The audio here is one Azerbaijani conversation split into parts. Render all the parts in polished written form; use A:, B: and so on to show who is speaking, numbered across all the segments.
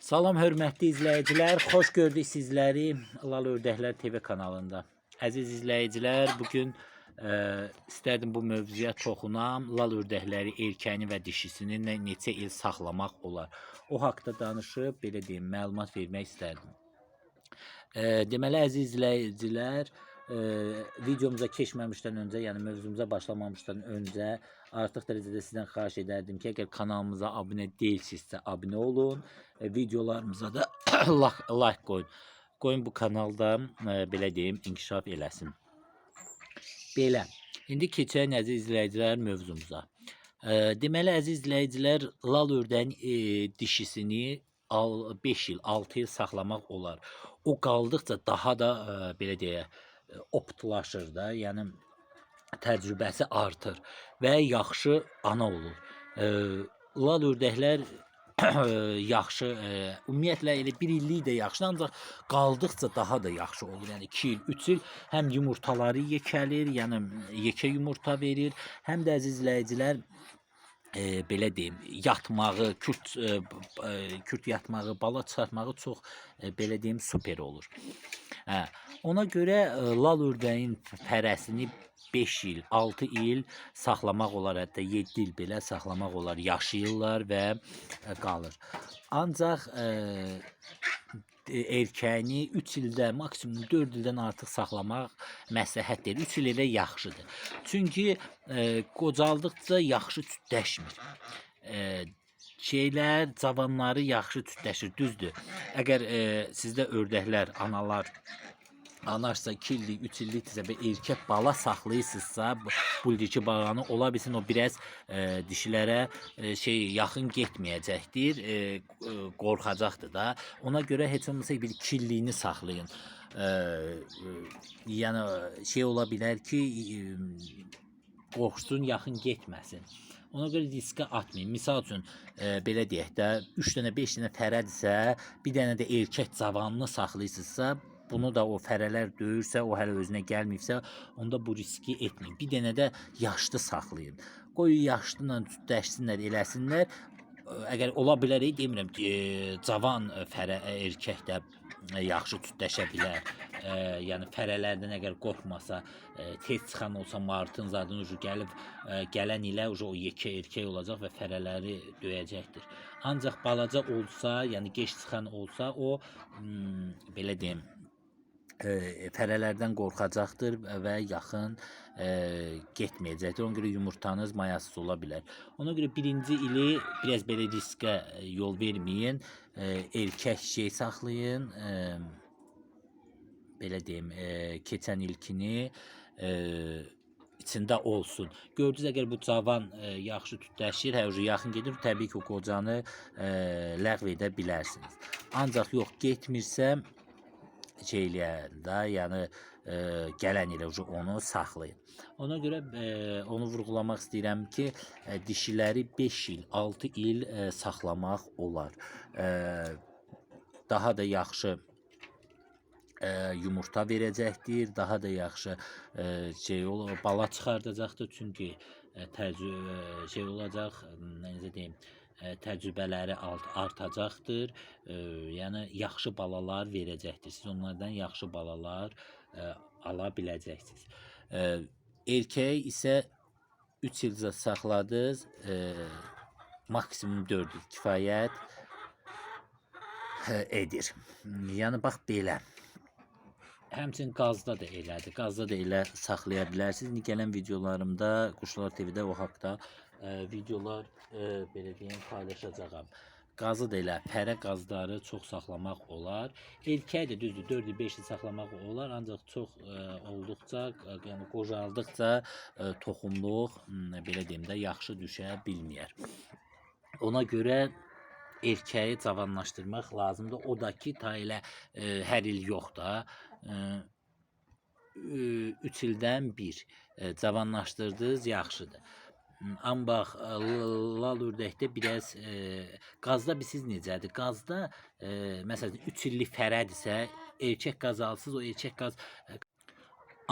A: Salam hörmətli izləyicilər, xoş gördük sizləri Lal Ördəklər TV kanalında. Əziz izləyicilər, bugün istərdim bu mövzuya toxunam. Lal ördəkləri erkəni və dişisini neçə il saxlamaq olar? O haqda danışıb, belə deyim, məlumat vermək istərdim. Deməli, əziz izləyicilər, videomuza keçməmişdən öncə, yəni mövzumuza başlamamışdan öncə artıq dərəcədə sizdən xahiş edərdim ki, əgər kanalımıza abunə deyilsinizsə, abunə olun, videolarımıza da like qoyun. Qoyun bu kanalda, belə deyim, inkişaf eləsin. Belə, indi keçək əziz izləyicilər mövzumuza. Deməli, əziz izləyicilər, lal ördəyin dişisini 5 il, 6 il saxlamaq olar. O qaldıqca daha da belə deyək, optlaşır da, yəni təcrübəsi artır və yaxşı ana olur. Lal ördəklər yaxşı, ümumiyyətlə elə 1 illik də yaxşı, ancaq qaldıqca daha da yaxşı olur. Yəni 2 il, 3 il həm yumurtaları yekəlir, yəni yekə yumurta verir, həm də əziz izləyicilər belə deyim, yatmağı, kürt yatmağı, bala çıxartmağı çox belə deyim super olur. Ona görə lal ördəyin fərəsini 5 il, 6 il saxlamaq olar, hətta 7 il belə saxlamaq olar, yaşayırlar və qalır. Ancaq erkəyini 3 ildə, maksimum 4 ildən artıq saxlamaq məsləhət deyil. 3 il elə yaxşıdır. Çünki qocaldıqca yaxşı tütləşmir. Cavanları yaxşı tütləşir, düzdür. Əgər sizdə ördəklər, anarsa 2 illik, 3 illikdirsə və erkək bala saxlayırsınızsa, buldiki bağanı ola bilsin, o biraz dişilərə yaxın getməyəcəkdir, qorxacaqdır da. Ona görə heç olmasa bir 2 illiyini saxlayın. Yəni ola bilər ki, qorxsun, yaxın getməsin. Ona görə riskə atmayın. Misal üçün, belə deyək də, 3 dənə, 5 dənə fərədirsə, bir dənə də erkək cavanını saxlayırsınızsa, bunu da o fərələr döyürsə, o hələ özünə gəlməyibsə, onda bu riski etməyin. Bir dənə də yaşlı saxlayın. Qoy yaşlıla tütləşsinlər, eləsinlər. Əgər ola bilər, demirəm, cavan erkək də yaxşı tütləşə bilər. Yəni fərələrdən əgər qorxmasa, tez çıxan olsa, martın zadını gələn ilə o yekə erkək olacaq və fərələri döyəcəkdir. Ancaq balaca olsa, yəni geç çıxan olsa, o belə deyim, fərələrdən qorxacaqdır və yaxın getməyəcəkdir. Ona görə yumurtanız mayasız ola bilər. Ona görə birinci ili biraz belə riskə yol verməyin. Erkək saxlayın. Belə deyim, keçən ilkini içində olsun. Gördünüz, əgər bu cavan yaxşı tütləşir, yaxın gedir, təbii ki, o qocanı ləğv edə bilərsiniz. Ancaq yox, getmirsə, yəni gələn ilə onu saxlayın. Ona görə onu vurğulamaq istəyirəm ki, dişiləri 5 il, 6 il saxlamaq olar. Daha da yaxşı yumurta verəcəkdir, daha da yaxşı bala çıxardacaqdır, çünki olacaq, necə deyim, təcrübələri artacaqdır, yəni yaxşı balalar verəcəkdir. Siz onlardan yaxşı balalar ala biləcəksiniz. Erkəyi isə 3 il saxladınız, maksimum 4 il kifayət edir. Yəni, bax belə. Həmçinin qazda da elədir. Qazda da elə saxlaya bilərsiniz. İndi gələn videolarımda Quşlar TV-də o haqda videolar belə deyim paylaşacağam. Qazı da elə, fərə qazları çox saxlamaq olar. Erkək də düzdür, 4 il, 5 il saxlamaq olar, ancaq çox olduqca, yəni qocaldıqca toxumluq, belə deyim də, yaxşı düşə bilməyər. Ona görə erkəyi cavanlaşdırmaq lazımdır. O da ki, ta elə hər il yox da. 3 ildən bir cavanlaşdırdınız, yaxşıdır. Amma lal ördəkdə biraz qazda siz necədir? Qazda məsələn 3 illik fərədirsə, erkək qaz alsınız, o erkək qaz.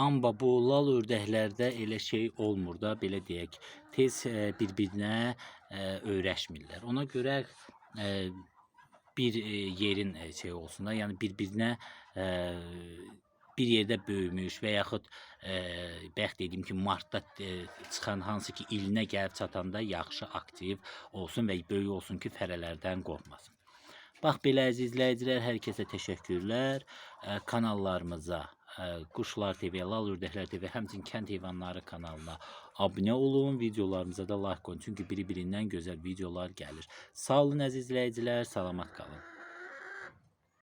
A: Amma bu lal ördəklərdə elə olmur da, belə deyək, tez bir-birinə öyrəşmirlər. Ona görə bir yerin şey olsun da, yəni bir-birinə bir yerdə böyümüş və yaxud bayaq dediyim ki, martda çıxan hansı ki ilinə gəlib çatanda yaxşı aktiv olsun və böyük olsun ki, fərələrdən qorxmasın. Bax belə əziz izləyicilər, hər kəsə təşəkkürlər. Kanallarımıza Quşlar TV, Lal Ördəklər TV, həmçinin Kənd Heyvanları kanalına abunə olun, videolarımıza da like qoyun. Çünki biri-birindən gözəl videolar gəlir. Sağ olun əziz izləyicilər, salamat qalın.